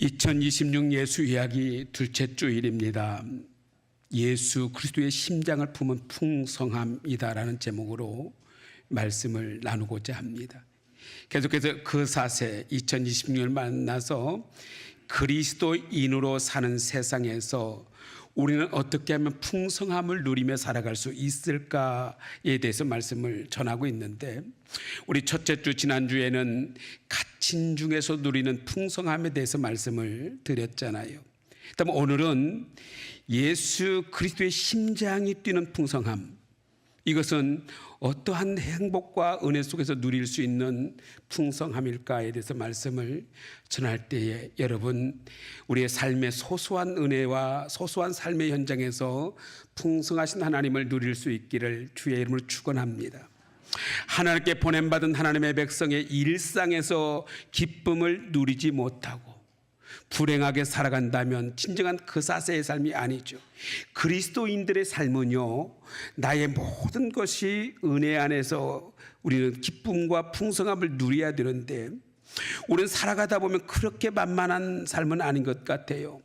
2026 예수 이야기 둘째 주일입니다. 예수 그리스도의 심장을 품은 풍성함이다라는 제목으로 말씀을 나누고자 합니다. 계속해서 그 사세 2026을 만나서 그리스도인으로 사는 세상에서 우리는 어떻게 하면 풍성함을 누리며 살아갈 수 있을까에 대해서 말씀을 전하고 있는데, 우리 첫째 주 지난주에는 갇힌 중에서 누리는 풍성함에 대해서 말씀을 드렸잖아요. 그다음 오늘은 예수 그리스도의 심장이 뛰는 풍성함, 이것은 어떠한 행복과 은혜 속에서 누릴 수 있는 풍성함일까에 대해서 말씀을 전할 때에 여러분, 우리의 삶의 소소한 은혜와 소소한 삶의 현장에서 풍성하신 하나님을 누릴 수 있기를 주의 이름으로 축원합니다. 하나님께 보냄받은 하나님의 백성의 일상에서 기쁨을 누리지 못하고 불행하게 살아간다면 진정한 그 사세의 삶이 아니죠. 그리스도인들의 삶은요, 나의 모든 것이 은혜 안에서 우리는 기쁨과 풍성함을 누려야 되는데, 우리는 살아가다 보면 그렇게 만만한 삶은 아닌 것 같아요.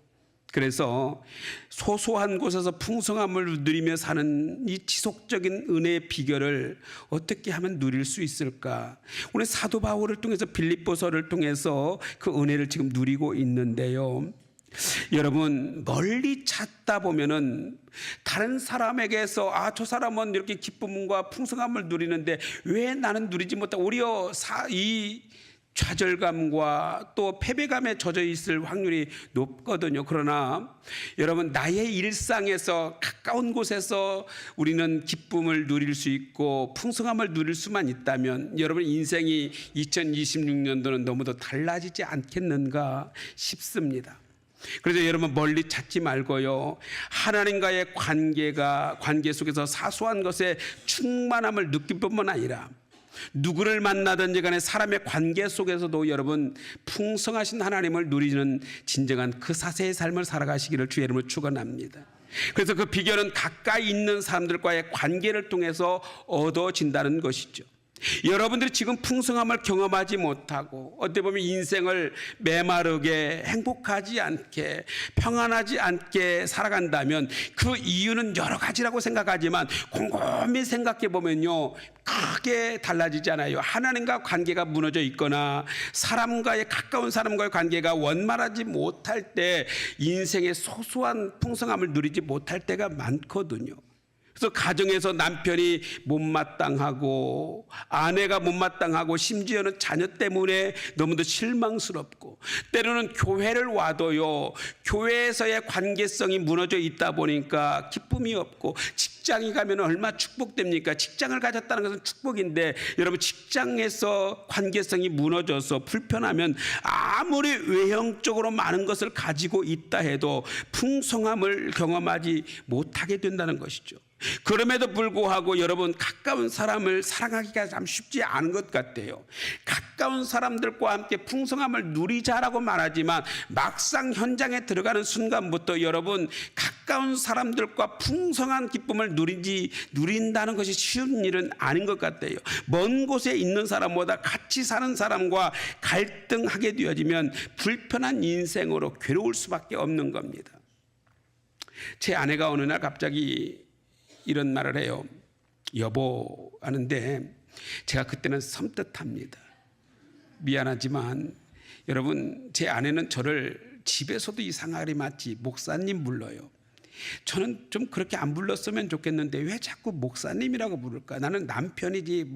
그래서 소소한 곳에서 풍성함을 누리며 사는 이 지속적인 은혜의 비결을 어떻게 하면 누릴 수 있을까? 우리 사도 바울을 통해서, 빌립보서를 통해서 그 은혜를 지금 누리고 있는데요. 여러분, 멀리 찾다 보면은 다른 사람에게서 저 사람은 이렇게 기쁨과 풍성함을 누리는데 왜 나는 누리지 못하고, 오히려 이 좌절감과 또 패배감에 젖어 있을 확률이 높거든요. 그러나 여러분, 나의 일상에서 가까운 곳에서 우리는 기쁨을 누릴 수 있고 풍성함을 누릴 수만 있다면 여러분 인생이 2026년도는 너무도 달라지지 않겠는가 싶습니다. 그래서 여러분, 멀리 찾지 말고요, 하나님과의 관계 속에서 사소한 것에 충만함을 느낄 뿐만 아니라 누구를 만나든지 간에 사람의 관계 속에서도 여러분 풍성하신 하나님을 누리는 진정한 그 사세의 삶을 살아가시기를 주의 이름으로 축원합니다. 그래서 그 비결은 가까이 있는 사람들과의 관계를 통해서 얻어진다는 것이죠. 여러분들이 지금 풍성함을 경험하지 못하고 어떻게 보면 인생을 메마르게, 행복하지 않게, 평안하지 않게 살아간다면 그 이유는 여러 가지라고 생각하지만 곰곰이 생각해 보면요, 크게 달라지지 않아요. 하나님과 관계가 무너져 있거나 가까운 사람과의 관계가 원만하지 못할 때 인생의 소소한 풍성함을 누리지 못할 때가 많거든요. 그래서 가정에서 남편이 못마땅하고 아내가 못마땅하고 심지어는 자녀 때문에 너무도 실망스럽고, 때로는 교회를 와도요, 교회에서의 관계성이 무너져 있다 보니까 기쁨이 없고, 직장에 가면 얼마나 축복됩니까? 직장을 가졌다는 것은 축복인데 여러분, 직장에서 관계성이 무너져서 불편하면 아무리 외형적으로 많은 것을 가지고 있다 해도 풍성함을 경험하지 못하게 된다는 것이죠. 그럼에도 불구하고 여러분, 가까운 사람을 사랑하기가 참 쉽지 않은 것 같아요. 가까운 사람들과 함께 풍성함을 누리자라고 말하지만 막상 현장에 들어가는 순간부터 여러분, 가까운 사람들과 풍성한 기쁨을 누린다는 것이 쉬운 일은 아닌 것 같아요. 먼 곳에 있는 사람보다 같이 사는 사람과 갈등하게 되어지면 불편한 인생으로 괴로울 수밖에 없는 겁니다. 제 아내가 어느 날 갑자기 이런 말을 해요. 여보 하는데 제가 그때는 섬뜩합니다. 미안하지만 여러분, 제 아내는 저를 집에서도 이상하게 마치 목사님 불러요. 저는 좀 그렇게 안 불렀으면 좋겠는데 왜 자꾸 목사님이라고 부를까? 나는 남편이지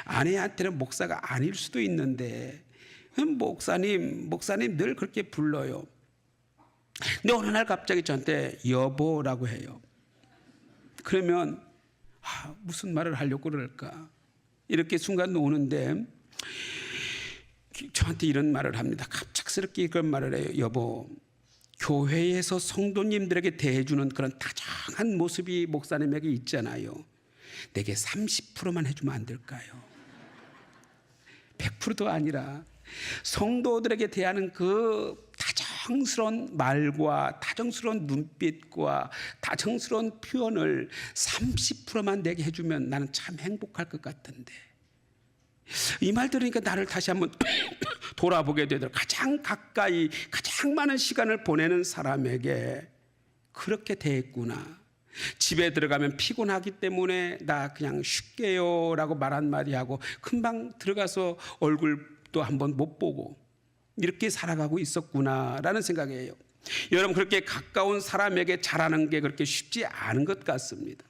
아내한테는 목사가 아닐 수도 있는데 목사님 늘 그렇게 불러요. 근데 어느 날 갑자기 저한테 여보라고 해요. 그러면 무슨 말을 하려고 그럴까? 이렇게 순간 오는데 저한테 이런 말을 합니다. 갑작스럽게 그런 말을 해요. 여보, 교회에서 성도님들에게 대해주는 그런 다정한 모습이 목사님에게 있잖아요. 내게 30%만 해주면 안 될까요? 100%도 아니라 성도들에게 대하는 그 다정스러운 말과 다정스러운 눈빛과 다정스러운 표현을 30%만 내게 해주면 나는 참 행복할 것 같은데. 이 말 들으니까 나를 다시 한번 돌아보게 되더라고요. 가장 가까이 가장 많은 시간을 보내는 사람에게 그렇게 대했구나. 집에 들어가면 피곤하기 때문에 나 그냥 쉴게요 라고 말 한마디 하고 금방 들어가서 얼굴도 한번 못 보고 이렇게 살아가고 있었구나 라는 생각이에요. 여러분, 그렇게 가까운 사람에게 잘하는 게 그렇게 쉽지 않은 것 같습니다.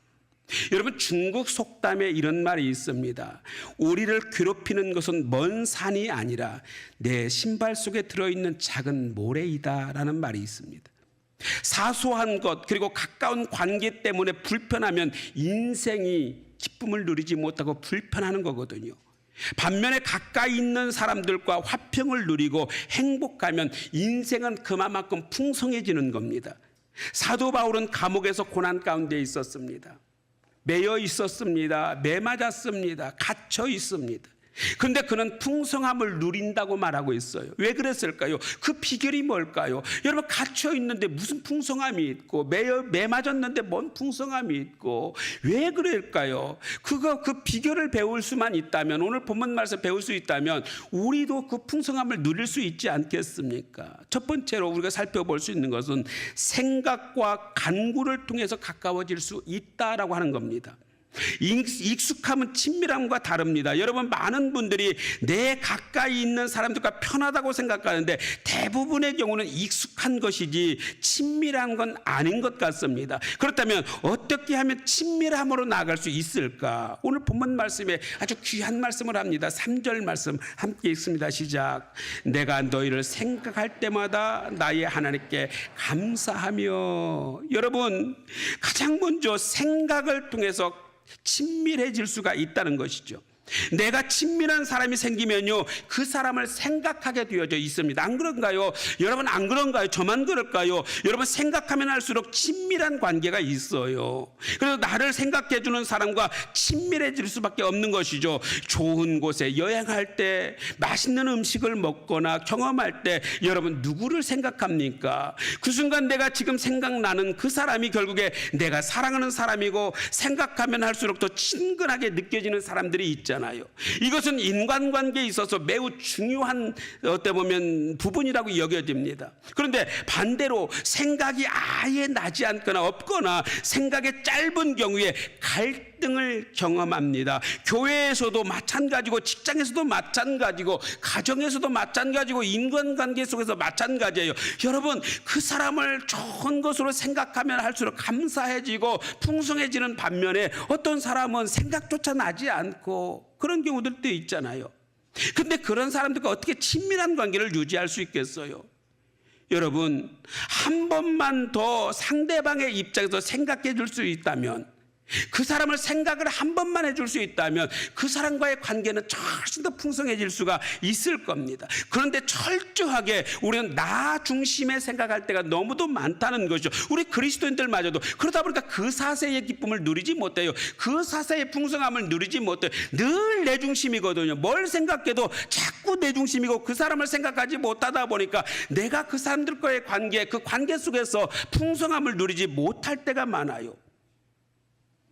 여러분, 중국 속담에 이런 말이 있습니다. 우리를 괴롭히는 것은 먼 산이 아니라 내 신발 속에 들어있는 작은 모래이다 라는 말이 있습니다. 사소한 것 그리고 가까운 관계 때문에 불편하면 인생이 기쁨을 누리지 못하고 불편하는 거거든요. 반면에 가까이 있는 사람들과 화평을 누리고 행복하면 인생은 그만큼 풍성해지는 겁니다. 사도 바울은 감옥에서 고난 가운데 있었습니다. 매여 있었습니다. 매 맞았습니다. 갇혀 있습니다. 그런데 그는 풍성함을 누린다고 말하고 있어요. 왜 그랬을까요? 그 비결이 뭘까요? 여러분, 갇혀 있는데 무슨 풍성함이 있고 매 맞았는데 뭔 풍성함이 있고 왜 그럴까요? 그 비결을 배울 수만 있다면, 오늘 본문 말씀 배울 수 있다면 우리도 그 풍성함을 누릴 수 있지 않겠습니까? 첫 번째로 우리가 살펴볼 수 있는 것은 생각과 간구를 통해서 가까워질 수 있다라고 하는 겁니다. 익숙함은 친밀함과 다릅니다. 여러분, 많은 분들이 내 가까이 있는 사람들과 편하다고 생각하는데 대부분의 경우는 익숙한 것이지 친밀한 건 아닌 것 같습니다. 그렇다면 어떻게 하면 친밀함으로 나아갈 수 있을까? 오늘 본문 말씀에 아주 귀한 말씀을 합니다. 3절 말씀 함께 읽습니다. 시작. 내가 너희를 생각할 때마다 나의 하나님께 감사하며. 여러분, 가장 먼저 생각을 통해서 친밀해질 수가 있다는 것이죠. 내가 친밀한 사람이 생기면요, 그 사람을 생각하게 되어져 있습니다. 안 그런가요? 여러분, 안 그런가요? 저만 그럴까요? 여러분, 생각하면 할수록 친밀한 관계가 있어요. 그래서 나를 생각해 주는 사람과 친밀해질 수밖에 없는 것이죠. 좋은 곳에 여행할 때, 맛있는 음식을 먹거나 경험할 때 여러분, 누구를 생각합니까? 그 순간 내가 지금 생각나는 그 사람이 결국에 내가 사랑하는 사람이고, 생각하면 할수록 더 친근하게 느껴지는 사람들이 있잖아요. 이것은 인간관계에 있어서 매우 중요한 어떻게 보면 부분이라고 여겨집니다. 그런데 반대로 생각이 아예 나지 않거나 없거나 생각이 짧은 경우에 갈등을 경험합니다. 교회에서도 마찬가지고, 직장에서도 마찬가지고, 가정에서도 마찬가지고, 인간관계 속에서 마찬가지예요. 여러분, 그 사람을 좋은 것으로 생각하면 할수록 감사해지고 풍성해지는 반면에 어떤 사람은 생각조차 나지 않고 그런 경우들도 있잖아요. 근데 그런 사람들과 어떻게 친밀한 관계를 유지할 수 있겠어요? 여러분, 한 번만 더 상대방의 입장에서 생각해 줄 수 있다면, 그 사람을 생각을 한 번만 해줄 수 있다면 그 사람과의 관계는 훨씬 더 풍성해질 수가 있을 겁니다. 그런데 철저하게 우리는 나 중심에 생각할 때가 너무도 많다는 것이죠. 우리 그리스도인들마저도 그러다 보니까 그 사세의 기쁨을 누리지 못해요. 그 사세의 풍성함을 누리지 못해요. 늘 내 중심이거든요. 뭘 생각해도 자꾸 내 중심이고 그 사람을 생각하지 못하다 보니까 내가 그 사람들과의 관계, 그 관계 속에서 풍성함을 누리지 못할 때가 많아요.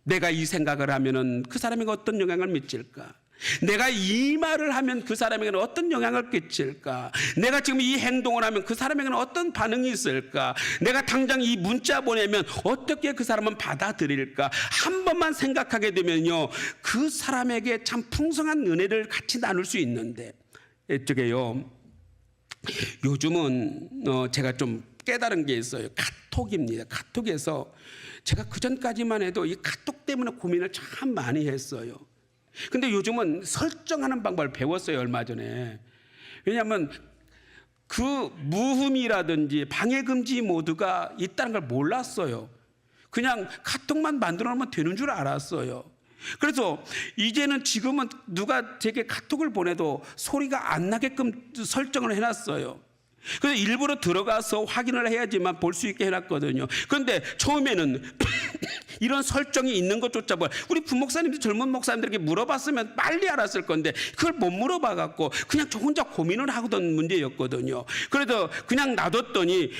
내가 이 생각을 하면은 그 사람에게 어떤 영향을 미칠까? 내가 이 말을 하면 그 사람에게는 어떤 영향을 끼칠까? 내가 지금 이 행동을 하면 그 사람에게는 어떤 반응이 있을까? 내가 당장 이 문자 보내면 어떻게 그 사람은 받아들일까? 한 번만 생각하게 되면요, 그 사람에게 참 풍성한 은혜를 같이 나눌 수 있는데, 이쪽에요, 요즘은 제가 좀 깨달은 게 있어요. 카톡입니다. 카톡에서 제가 그전까지만 해도 이 카톡 때문에 고민을 참 많이 했어요. 근데 요즘은 설정하는 방법을 배웠어요. 얼마 전에. 왜냐하면 그 무흠이라든지 방해금지 모드가 있다는 걸 몰랐어요. 그냥 카톡만 만들어 놓으면 되는 줄 알았어요. 그래서 이제는 지금은 누가 제게 카톡을 보내도 소리가 안 나게끔 설정을 해놨어요. 그래서 일부러 들어가서 확인을 해야지만 볼 수 있게 해놨거든요. 그런데 처음에는 이런 설정이 있는 것조차 우리 부목사님들, 젊은 목사님들에게 물어봤으면 빨리 알았을 건데 그걸 못 물어봐갖고 그냥 저 혼자 고민을 하던 문제였거든요. 그래서 그냥 놔뒀더니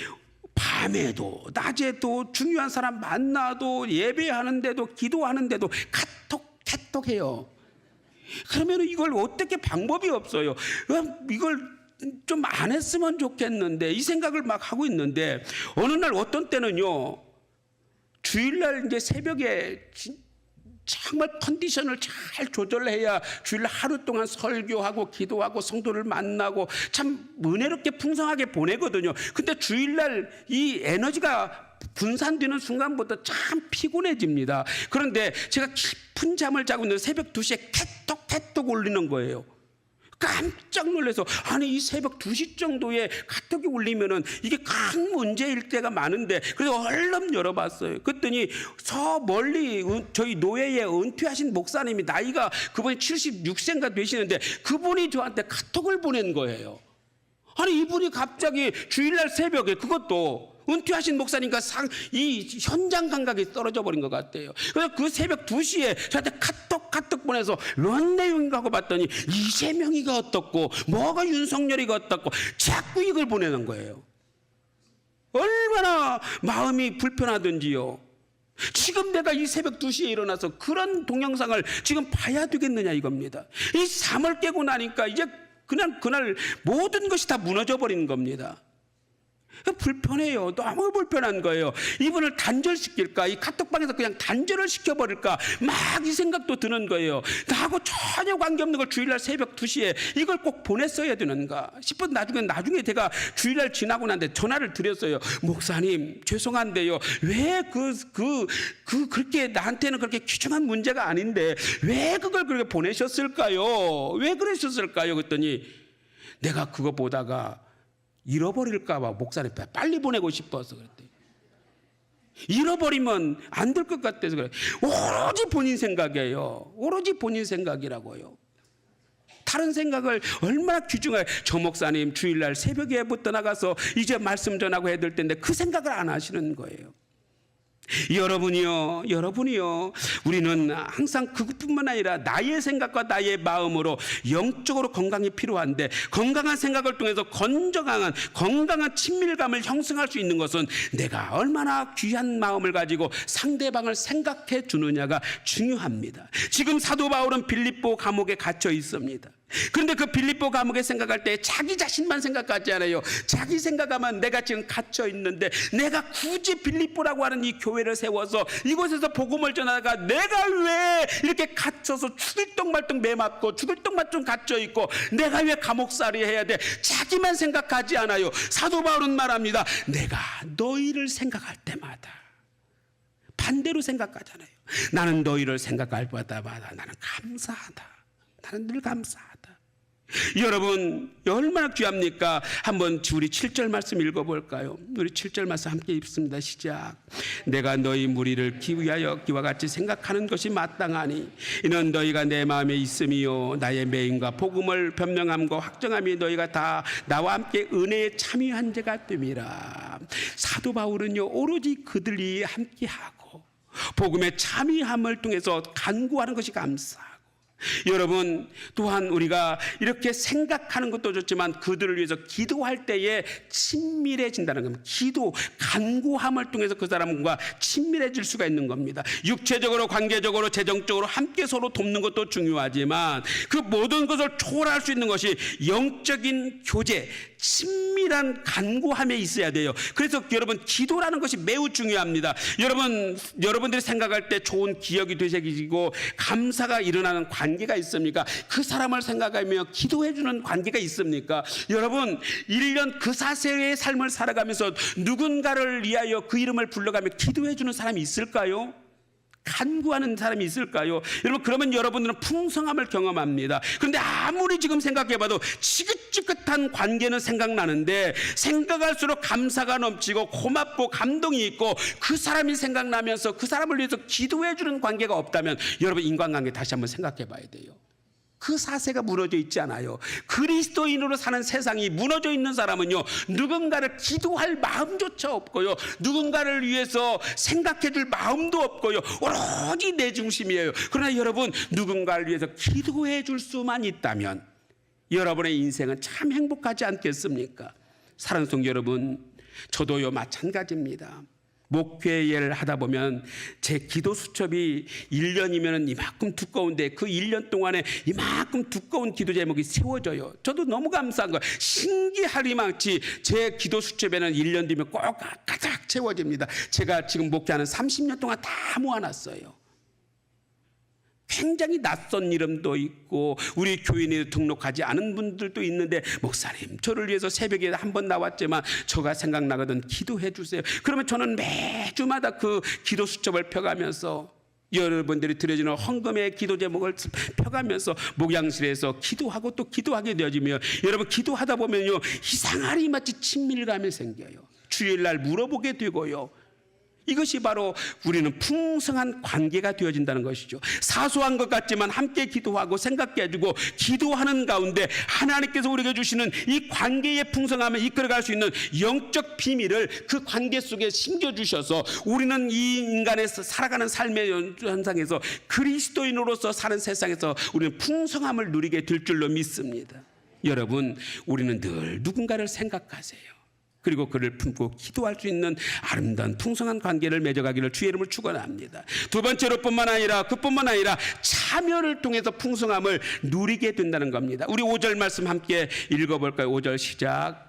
밤에도 낮에도 중요한 사람 만나도 예배하는데도 기도하는데도 카톡 해요. 그러면 이걸 어떻게 방법이 없어요. 이걸 좀 안 했으면 좋겠는데 이 생각을 막 하고 있는데 어느 날 어떤 때는요, 주일날 이제 새벽에 정말 컨디션을 잘 조절해야 주일날 하루 동안 설교하고 기도하고 성도를 만나고 참 은혜롭게 풍성하게 보내거든요. 근데 주일날 이 에너지가 분산되는 순간부터 참 피곤해집니다. 그런데 제가 깊은 잠을 자고 있는데 새벽 2시에 캐톡 울리는 거예요. 깜짝 놀라서, 아니 이 새벽 2시 정도에 카톡이 울리면은 이게 큰 문제일 때가 많은데, 그래서 얼른 열어봤어요. 그랬더니 저 멀리 저희 노예에 은퇴하신 목사님이 나이가 그분이 76세인가 되시는데 그분이 저한테 카톡을 보낸 거예요. 아니 이분이 갑자기 주일날 새벽에, 그것도 은퇴하신 목사님과 이 현장 감각이 떨어져 버린 것 같아요. 그래서 그 새벽 2시에 저한테 카톡 보내서 뭔 내용인가 하고 봤더니 이재명이가 어떻고 뭐가 윤석열이가 어떻고 자꾸 이걸 보내는 거예요. 얼마나 마음이 불편하든지요. 지금 내가 이 새벽 2시에 일어나서 그런 동영상을 지금 봐야 되겠느냐 이겁니다. 이 잠을 깨고 나니까 이제 그냥 그날 모든 것이 다 무너져 버리는 겁니다. 불편해요. 너무 불편한 거예요. 이분을 단절시킬까, 이 카톡방에서 그냥 단절을 시켜버릴까, 막 이 생각도 드는 거예요. 나하고 전혀 관계없는 걸 주일날 새벽 2시에 이걸 꼭 보냈어야 되는가 싶은 나중에 제가 주일날 지나고 난데 전화를 드렸어요. 목사님 죄송한데요, 왜 그렇게 나한테는 그렇게 귀중한 문제가 아닌데 왜 그걸 그렇게 보내셨을까요? 왜 그러셨을까요? 그랬더니 내가 그거 보다가 잃어버릴까봐 목사님 빨리 보내고 싶어서 그랬대요. 잃어버리면 안 될 것 같아서 그래요. 오로지 본인 생각이에요. 오로지 본인 생각이라고요. 다른 생각을 얼마나 귀중하게, 저 목사님 주일날 새벽에부터 나가서 이제 말씀 전하고 해야 될 텐데 그 생각을 안 하시는 거예요. 여러분이요, 우리는 항상 그것뿐만 아니라 나의 생각과 나의 마음으로 영적으로 건강이 필요한데, 건강한 생각을 통해서 건강한 친밀감을 형성할 수 있는 것은 내가 얼마나 귀한 마음을 가지고 상대방을 생각해 주느냐가 중요합니다. 지금 사도 바울은 빌립보 감옥에 갇혀 있습니다. 그런데 그 빌립보 감옥에 생각할 때 자기 자신만 생각하지 않아요. 자기 생각하면 내가 지금 갇혀 있는데 내가 굳이 빌립보라고 하는 이 교회를 세워서 이곳에서 복음을 전하다가 내가 왜 이렇게 갇혀서 죽을 똥말똥 매맞고 죽을 똥말똥 갇혀 있고 내가 왜 감옥살이 해야 돼? 자기만 생각하지 않아요. 사도 바울은 말합니다. 내가 너희를 생각할 때마다 반대로 생각하잖아요. 나는 너희를 생각할 때마다 나는 감사하다. 나는 늘 감사하다. 여러분 얼마나 귀합니까? 한번 우리 7절 말씀 읽어볼까요? 우리 7절 말씀 함께 읽습니다. 시작. 내가 너희 무리를 기위하여 기와 같이 생각하는 것이 마땅하니 이는 너희가 내 마음에 있음이요 나의 매임과 복음을 변명함과 확정함이 너희가 다 나와 함께 은혜에 참여한 자가 됨이라. 사도 바울은요 오로지 그들이 함께하고 복음의 참여함을 통해서 간구하는 것이 감사하고, 여러분 또한 우리가 이렇게 생각하는 것도 좋지만 그들을 위해서 기도할 때에 친밀해진다는 겁니다. 간구함을 통해서 그 사람과 친밀해질 수가 있는 겁니다. 육체적으로, 관계적으로, 재정적으로 함께 서로 돕는 것도 중요하지만 그 모든 것을 초월할 수 있는 것이 영적인 교제, 친밀한 간구함에 있어야 돼요. 그래서 여러분 기도라는 것이 매우 중요합니다. 여러분들이 생각할 때 좋은 기억이 되새기고 감사가 일어나는 관계가 있습니까? 그 사람을 생각하며 기도해주는 관계가 있습니까? 여러분 1년 그 사세의 삶을 살아가면서 누군가를 위하여 그 이름을 불러가며 기도해주는 사람이 있을까요? 간구하는 사람이 있을까요? 여러분 그러면 여러분들은 풍성함을 경험합니다. 그런데 아무리 지금 생각해봐도 지긋지긋한 관계는 생각나는데 생각할수록 감사가 넘치고 고맙고 감동이 있고 그 사람이 생각나면서 그 사람을 위해서 기도해주는 관계가 없다면 여러분 인간관계 다시 한번 생각해봐야 돼요. 그 사세가 무너져 있지 않아요. 그리스도인으로 사는 세상이 무너져 있는 사람은요 누군가를 기도할 마음조차 없고요, 누군가를 위해서 생각해 줄 마음도 없고요, 오로지 내 중심이에요. 그러나 여러분 누군가를 위해서 기도해 줄 수만 있다면 여러분의 인생은 참 행복하지 않겠습니까? 사랑하는 성도 여러분, 저도요 마찬가지입니다. 목회를 하다 보면 제 기도 수첩이 1년이면 이만큼 두꺼운데 그 1년 동안에 이만큼 두꺼운 기도 제목이 세워져요. 저도 너무 감사한 거예요. 신기하리만치 제 기도 수첩에는 1년 뒤면 꼭 가득 채워집니다. 제가 지금 목회하는 30년 동안 다 모아놨어요. 굉장히 낯선 이름도 있고 우리 교인에 등록하지 않은 분들도 있는데, 목사님 저를 위해서 새벽에 한 번 나왔지만 저가 생각나거든, 기도해 주세요. 그러면 저는 매주마다 그 기도 수첩을 펴가면서 여러분들이 드려지는 헌금의 기도 제목을 펴가면서 목양실에서 기도하고 또 기도하게 되어지며, 여러분 기도하다 보면요 이상하리 마치 친밀감이 생겨요. 주일날 물어보게 되고요. 이것이 바로 우리는 풍성한 관계가 되어진다는 것이죠. 사소한 것 같지만 함께 기도하고 생각해 해주고 기도하는 가운데 하나님께서 우리에게 주시는 이 관계의 풍성함을 이끌어갈 수 있는 영적 비밀을 그 관계 속에 심겨주셔서 우리는 이 인간에서 살아가는 삶의 현상에서 그리스도인으로서 사는 세상에서 우리는 풍성함을 누리게 될 줄로 믿습니다. 여러분, 우리는 늘 누군가를 생각하세요. 그리고 그를 품고 기도할 수 있는 아름다운 풍성한 관계를 맺어가기를 주의 이름을 축원합니다. 두 번째로 뿐만 아니라 참여를 통해서 풍성함을 누리게 된다는 겁니다. 우리 5절 말씀 함께 읽어볼까요? 5절 시작.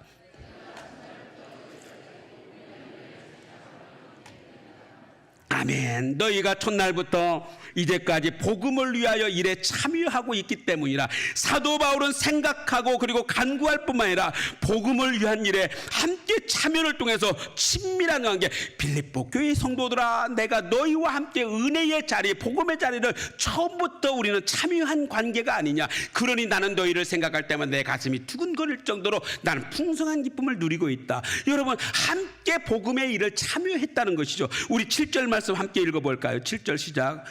아멘. 너희가 첫날부터 이제까지 복음을 위하여 일에 참여하고 있기 때문이라. 사도 바울은 생각하고 그리고 간구할 뿐만 아니라 복음을 위한 일에 함께 참여를 통해서 친밀한 관계. 빌립보 교회 성도들아, 내가 너희와 함께 은혜의 자리, 복음의 자리를 처음부터 우리는 참여한 관계가 아니냐. 그러니 나는 너희를 생각할 때마다 내 가슴이 두근거릴 정도로 나는 풍성한 기쁨을 누리고 있다. 여러분, 함께 복음의 일을 참여했다는 것이죠. 우리 7절 말씀 함께 읽어볼까요? 7절 시작.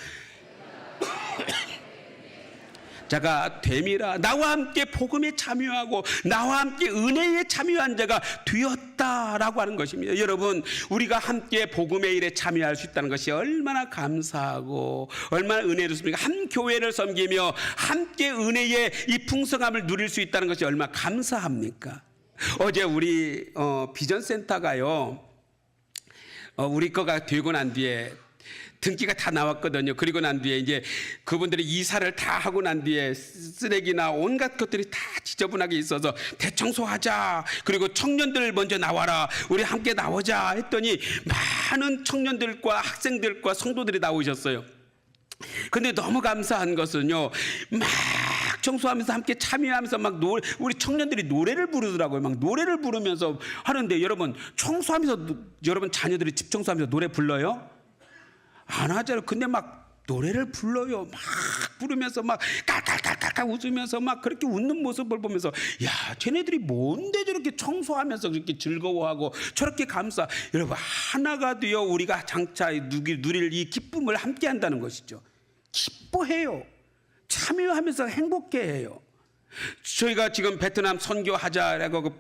자가 됨이라. 나와 함께 복음에 참여하고 나와 함께 은혜에 참여한 자가 되었다라고 하는 것입니다. 여러분, 우리가 함께 복음의 일에 참여할 수 있다는 것이 얼마나 감사하고 얼마나 은혜롭습니까? 한 교회를 섬기며 함께 은혜의 이 풍성함을 누릴 수 있다는 것이 얼마나 감사합니까? 어제 우리 비전센터가요, 우리 거가 되고 난 뒤에 등기가 다 나왔거든요. 그리고 난 뒤에 이제 그분들이 이사를 다 하고 난 뒤에 쓰레기나 온갖 것들이 다 지저분하게 있어서 대청소하자. 그리고 청년들 먼저 나와라. 우리 함께 나오자 했더니 많은 청년들과 학생들과 성도들이 나오셨어요. 근데 너무 감사한 것은요, 막 청소하면서 함께 참여하면서 막 우리 청년들이 노래를 부르더라고요. 막 노래를 부르면서 하는데, 여러분 청소하면서 여러분 자녀들이 집 청소하면서 노래 불러요? 안 하잖아요. 근데 막 노래를 불러요. 막 부르면서 막 깔깔깔깔 웃으면서 막 그렇게 웃는 모습을 보면서, 야, 쟤네들이 뭔데 저렇게 청소하면서 그렇게 즐거워하고 저렇게 감사. 여러분, 하나가 되어 우리가 장차 누릴 이 기쁨을 함께 한다는 것이죠. 기뻐해요. 참여하면서 행복해해요. 저희가 지금 베트남 선교하자라고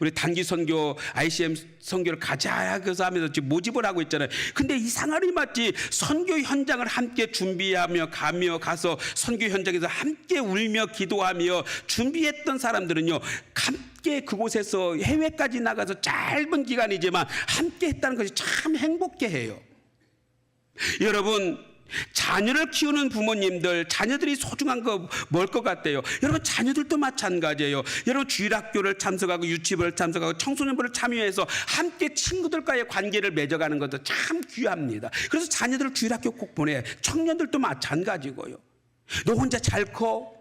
우리 단기 선교 ICM 선교를 가자 그래서 하면서 지금 모집을 하고 있잖아요. 근데 이상하리 맞지, 선교 현장을 함께 준비하며 가서 선교 현장에서 함께 울며 기도하며 준비했던 사람들은요, 함께 그곳에서 해외까지 나가서 짧은 기간이지만 함께 했다는 것이 참 행복해해요. 여러분, 자녀를 키우는 부모님들, 자녀들이 소중한 거 뭘 것 같아요? 여러분, 자녀들도 마찬가지예요. 여러분, 주일학교를 참석하고 유치부를 참석하고 청소년부를 참여해서 함께 친구들과의 관계를 맺어가는 것도 참 귀합니다. 그래서 자녀들을 주일학교 꼭 보내. 청년들도 마찬가지고요. 너 혼자 잘 커?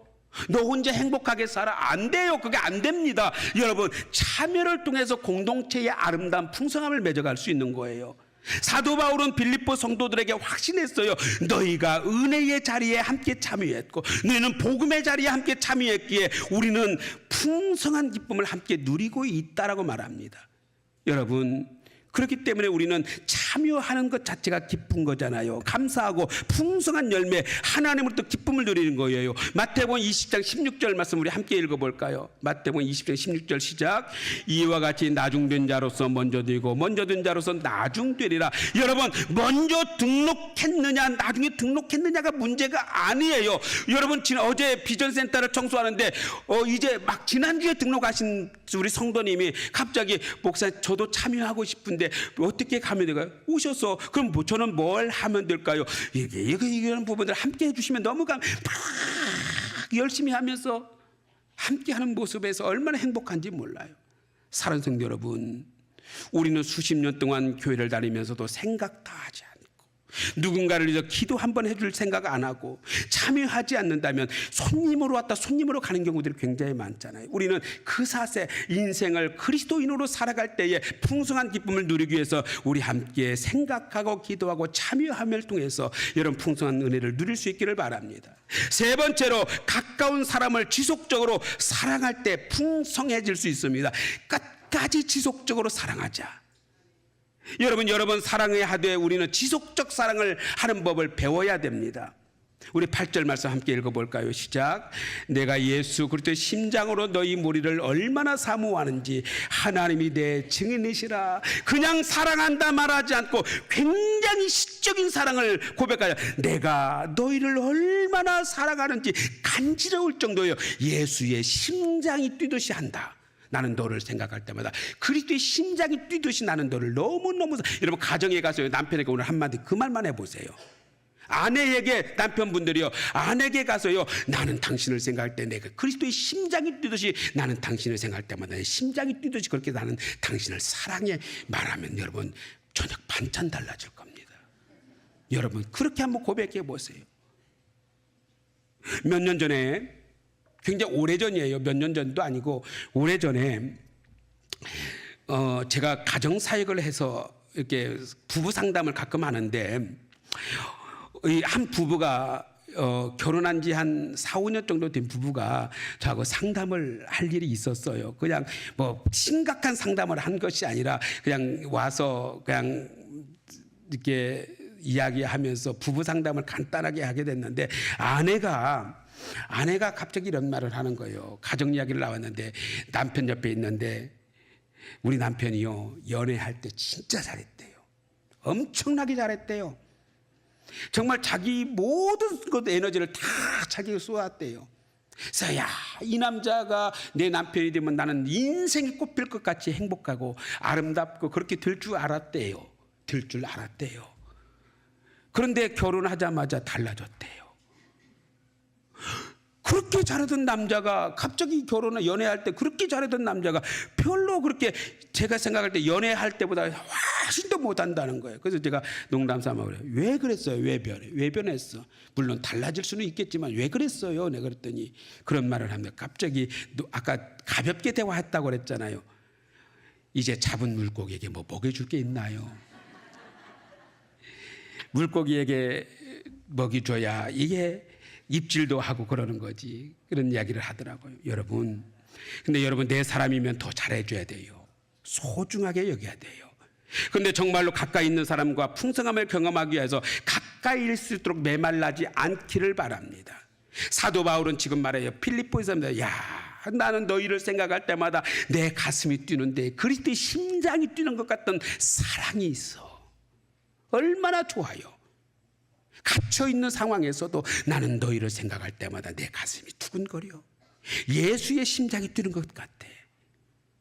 너 혼자 행복하게 살아? 안 돼요. 그게 안 됩니다. 여러분, 참여를 통해서 공동체의 아름다운 풍성함을 맺어갈 수 있는 거예요. 사도 바울은 빌립보 성도들에게 확신했어요. 너희가 은혜의 자리에 함께 참여했고 너희는 복음의 자리에 함께 참여했기에 우리는 풍성한 기쁨을 함께 누리고 있다라고 말합니다. 여러분, 그렇기 때문에 우리는 참여하는 것 자체가 기쁜 거잖아요. 감사하고 풍성한 열매, 하나님으로부터 기쁨을 누리는 거예요. 마태복음 20장 16절 말씀 우리 함께 읽어볼까요? 마태복음 20장 16절 시작. 이와 같이 나중된 자로서 먼저 되고 먼저 된 자로서 나중되리라. 여러분, 먼저 등록했느냐 나중에 등록했느냐가 문제가 아니에요. 여러분, 어제 비전센터를 청소하는데 이제 막 지난주에 등록하신 우리 성도님이 갑자기 목사님 저도 참여하고 싶은데 어떻게 가면 될까요? 오셔서 그럼 뭐 저는 뭘 하면 될까요? 이런 부분들 함께 해주시면 너무 막 열심히 하면서 함께하는 모습에서 얼마나 행복한지 몰라요. 사랑하는 성도 여러분, 우리는 수십 년 동안 교회를 다니면서도 생각 다 하지 않고 누군가를 위해서 기도 한번 해줄 생각 안 하고 참여하지 않는다면 손님으로 왔다 손님으로 가는 경우들이 굉장히 많잖아요. 우리는 그 사세 인생을 그리스도인으로 살아갈 때에 풍성한 기쁨을 누리기 위해서 우리 함께 생각하고 기도하고 참여함을 통해서 이런 풍성한 은혜를 누릴 수 있기를 바랍니다. 세 번째로, 가까운 사람을 지속적으로 사랑할 때 풍성해질 수 있습니다. 끝까지 지속적으로 사랑하자. 여러분 사랑해야 하되 우리는 지속적 사랑을 하는 법을 배워야 됩니다. 우리 8절 말씀 함께 읽어볼까요? 시작. 내가 예수 그리스도의 심장으로 너희 무리를 얼마나 사모하는지 하나님이 내 증인이시라. 그냥 사랑한다 말하지 않고 굉장히 시적인 사랑을 고백하여 내가 너희를 얼마나 사랑하는지 간지러울 정도요 예수의 심장이 뛰듯이 한다. 나는 너를 생각할 때마다 그리스도의 심장이 뛰듯이 나는 너를 너무너무 여러분 가정에 가서 남편에게 오늘 한마디 그 말만 해보세요. 아내에게 남편분들이요 아내에게 가서요 나는 당신을 생각할 때 내가 그리스도의 심장이 뛰듯이 나는 당신을 생각할 때마다 내 심장이 뛰듯이 그렇게 나는 당신을 사랑해 말하면 여러분 저녁 반찬 달라질 겁니다. 여러분 그렇게 한번 고백해 보세요. 몇 년 전에 굉장히 오래전이에요. 몇 년 전도 아니고 오래전에 제가 가정사역을 해서 이렇게 부부 상담을 가끔 하는데 한 부부가 결혼한 지 한 4, 5년 정도 된 부부가 저하고 상담을 할 일이 있었어요. 그냥 뭐 심각한 상담을 한 것이 아니라 그냥 와서 그냥 이렇게 이야기하면서 부부 상담을 간단하게 하게 됐는데 아내가 갑자기 이런 말을 하는 거예요. 가정 이야기를 나왔는데 남편 옆에 있는데 우리 남편이요 연애할 때 진짜 잘했대요. 엄청나게 잘했대요. 정말 자기 모든 것 에너지를 다 자기가 쏟았대요. 그래서 이 남자가 내 남편이 되면 나는 인생이 꽃필 것 같이 행복하고 아름답고 그렇게 될 줄 알았대요. 그런데 결혼하자마자 달라졌대요. 그렇게 잘하던 남자가 갑자기 연애할 때 그렇게 잘하던 남자가 별로 그렇게 제가 생각할 때 연애할 때보다 훨씬 더 못한다는 거예요. 그래서 제가 농담삼아 그래요. 왜 그랬어요? 왜 변했어? 물론 달라질 수는 있겠지만 왜 그랬어요? 내가 그랬더니 그런 말을 합니다. 갑자기 아까 가볍게 대화했다고 그랬잖아요. 이제 잡은 물고기에게 뭐 먹여줄 게 있나요? 물고기에게 먹이 줘야 이게 입질도 하고 그러는 거지. 그런 이야기를 하더라고요. 여러분. 근데 여러분 내 사람이면 더 잘해줘야 돼요. 소중하게 여겨야 돼요. 그런데 정말로 가까이 있는 사람과 풍성함을 경험하기 위해서 가까이일수록 메말라지 않기를 바랍니다. 사도 바울은 지금 말해요. 필리포에서 나는 너희를 생각할 때마다 내 가슴이 뛰는데 그리스도의 심장이 뛰는 것 같던 사랑이 있어. 얼마나 좋아요. 갇혀있는 상황에서도 나는 너희를 생각할 때마다 내 가슴이 두근거려. 예수의 심장이 뛰는 것 같아.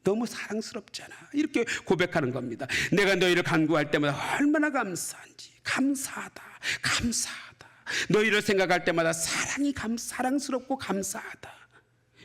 너무 사랑스럽잖아. 이렇게 고백하는 겁니다. 내가 너희를 간구할 때마다 얼마나 감사한지. 감사하다. 너희를 생각할 때마다 사랑스럽고 감사하다.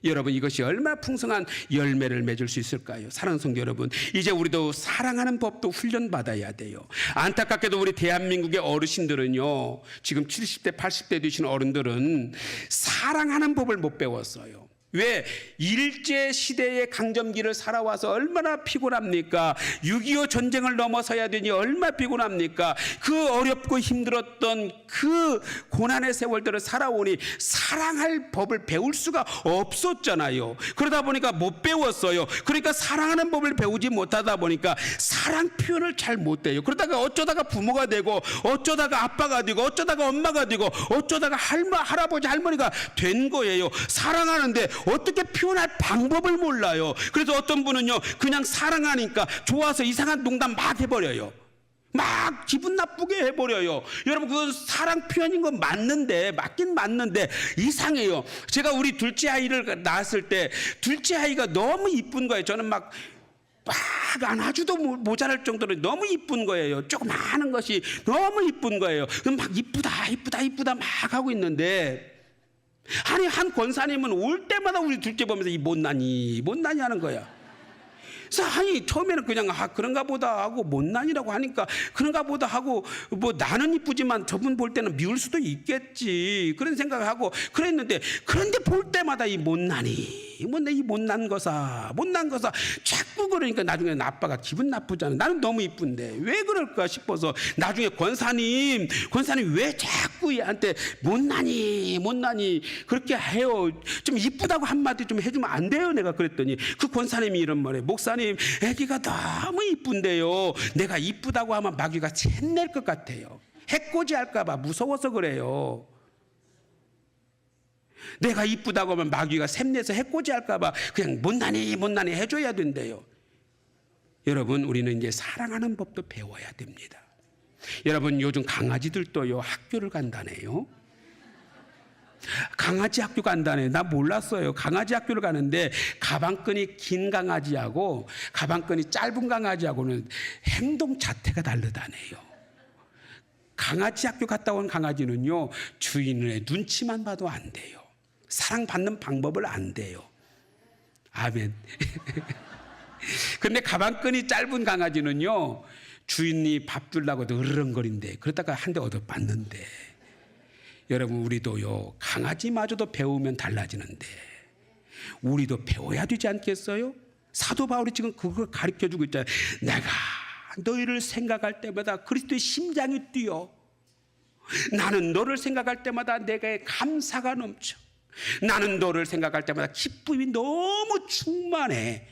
여러분 이것이 얼마나 풍성한 열매를 맺을 수 있을까요? 사랑하는 성도 여러분, 이제 우리도 사랑하는 법도 훈련받아야 돼요. 안타깝게도 우리 대한민국의 어르신들은요, 지금 70대 80대 되신 어른들은 사랑하는 법을 못 배웠어요. 왜? 일제시대의 강점기를 살아와서 얼마나 피곤합니까? 6.25 전쟁을 넘어서야 되니 얼마나 피곤합니까? 그 어렵고 힘들었던 그 고난의 세월들을 살아오니 사랑할 법을 배울 수가 없었잖아요. 그러다 보니까 못 배웠어요. 그러니까 사랑하는 법을 배우지 못하다 보니까 사랑 표현을 잘 못해요. 그러다가 어쩌다가 부모가 되고 어쩌다가 아빠가 되고 어쩌다가 엄마가 되고 어쩌다가 할아버지 할머니가 된 거예요. 사랑하는데 어떻게 표현할 방법을 몰라요. 그래서 어떤 분은요 그냥 사랑하니까 좋아서 이상한 농담 막 해버려요. 막 기분 나쁘게 해버려요. 여러분 그건 사랑 표현인 건 맞긴 맞는데 이상해요. 제가 우리 둘째 아이를 낳았을 때 둘째 아이가 너무 이쁜 거예요. 저는 막 막 안아줘도 모자랄 정도로 너무 이쁜 거예요. 조그마한 것이 너무 이쁜 거예요. 막 이쁘다 이쁘다 이쁘다 막 하고 있는데, 아니 한 권사님은 올 때마다 우리 둘째 보면서 이 못난이 못난이 하는 거야. 그래서 아니 처음에는 그냥 그런가 보다 하고, 못난이라고 하니까 그런가 보다 하고, 뭐 나는 이쁘지만 저분 볼 때는 미울 수도 있겠지 그런 생각을 하고 그랬는데, 그런데 볼 때마다 이 못난이 이 못난 거사 자꾸 그러니까 나중에는 아빠가 기분 나쁘잖아. 나는 너무 이쁜데 왜 그럴까 싶어서 나중에 권사님 왜 자꾸 얘한테 못난이 그렇게 해요. 좀 이쁘다고 한마디 좀 해주면 안 돼요? 내가 그랬더니 그 권사님이 이런 말에, 목사님 애기가 너무 이쁜데요, 내가 이쁘다고 하면 마귀가 챗낼 것 같아요. 해코지 할까 봐 무서워서 그래요. 내가 이쁘다고 하면 마귀가 샘내서 해코지 할까 봐 그냥 못난이 해줘야 된대요. 여러분, 우리는 이제 사랑하는 법도 배워야 됩니다. 여러분, 요즘 강아지들도요 학교를 간다네요. 강아지 학교 간다네. 나 몰랐어요. 강아지 학교를 가는데 가방끈이 긴 강아지하고 가방끈이 짧은 강아지하고는 행동 자태가 다르다네요. 강아지 학교 갔다 온 강아지는요 주인의 눈치만 봐도 안 돼요. 사랑받는 방법을 안 돼요. 아멘. 근데 가방끈이 짧은 강아지는요 주인이 밥 주려고도 으르렁거린대. 그러다가 한 대 얻어봤는데, 여러분 우리도요 강아지마저도 배우면 달라지는데 우리도 배워야 되지 않겠어요? 사도 바울이 지금 그걸 가르쳐주고 있잖아요. 내가 너희를 생각할 때마다 그리스도의 심장이 뛰어. 나는 너를 생각할 때마다 내게 감사가 넘쳐. 나는 너를 생각할 때마다 기쁨이 너무 충만해.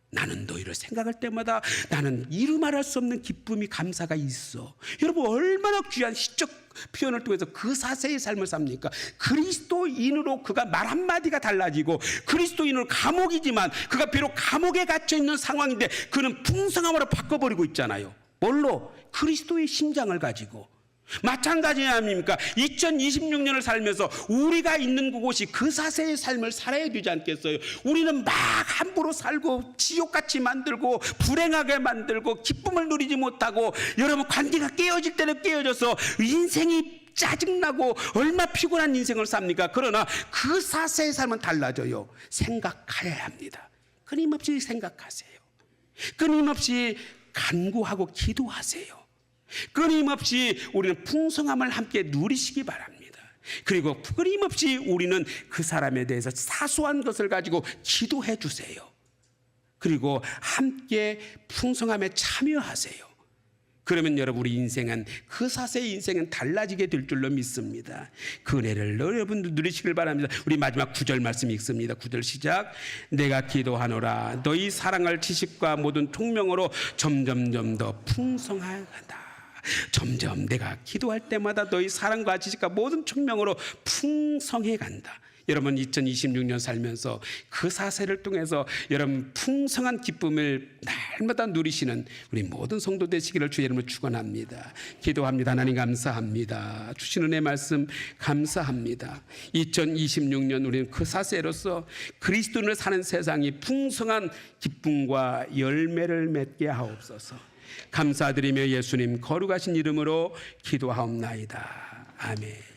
나는 너희를 생각할 때마다 나는 이루 말할 수 없는 기쁨이, 감사가 있어. 여러분, 얼마나 귀한 시적 표현을 통해서 그 사세의 삶을 삽니까? 그리스도인으로 그가 말 한마디가 달라지고, 그리스도인으로 감옥이지만 그가 비록 감옥에 갇혀있는 상황인데 그는 풍성함으로 바꿔버리고 있잖아요. 뭘로? 그리스도의 심장을 가지고. 마찬가지 아닙니까? 2026년을 살면서 우리가 있는 그곳이 그 사세의 삶을 살아야 되지 않겠어요? 우리는 막 함부로 살고 지옥같이 만들고 불행하게 만들고 기쁨을 누리지 못하고, 여러분 관계가 깨어질 때는 깨어져서 인생이 짜증나고 얼마 피곤한 인생을 삽니까? 그러나 그 사세의 삶은 달라져요. 생각해야 합니다. 끊임없이 생각하세요. 끊임없이 간구하고 기도하세요. 끊임없이 우리는 풍성함을 함께 누리시기 바랍니다. 그리고 끊임없이 우리는 그 사람에 대해서 사소한 것을 가지고 기도해 주세요. 그리고 함께 풍성함에 참여하세요. 그러면 여러분, 우리 인생은, 그 사세의 인생은 달라지게 될 줄로 믿습니다. 그 은혜를 여러분도 누리시길 바랍니다. 우리 마지막 9절 말씀 읽습니다. 9절 시작. 내가 기도하노라 너희 사랑할 지식과 모든 총명으로 점점점 더 풍성하다. 점점 내가 기도할 때마다 너희 사랑과 지식과 모든 총명으로 풍성해 간다. 여러분, 2026년 살면서 그 사세를 통해서 여러분 풍성한 기쁨을 날마다 누리시는 우리 모든 성도 되시기를 주의 이름으로 축원합니다. 기도합니다. 하나님 감사합니다. 주신 은혜 말씀 감사합니다. 2026년 우리는 그 사세로서 그리스도인을 사는 세상이 풍성한 기쁨과 열매를 맺게 하옵소서. 감사드리며 예수님 거룩하신 이름으로 기도하옵나이다. 아멘.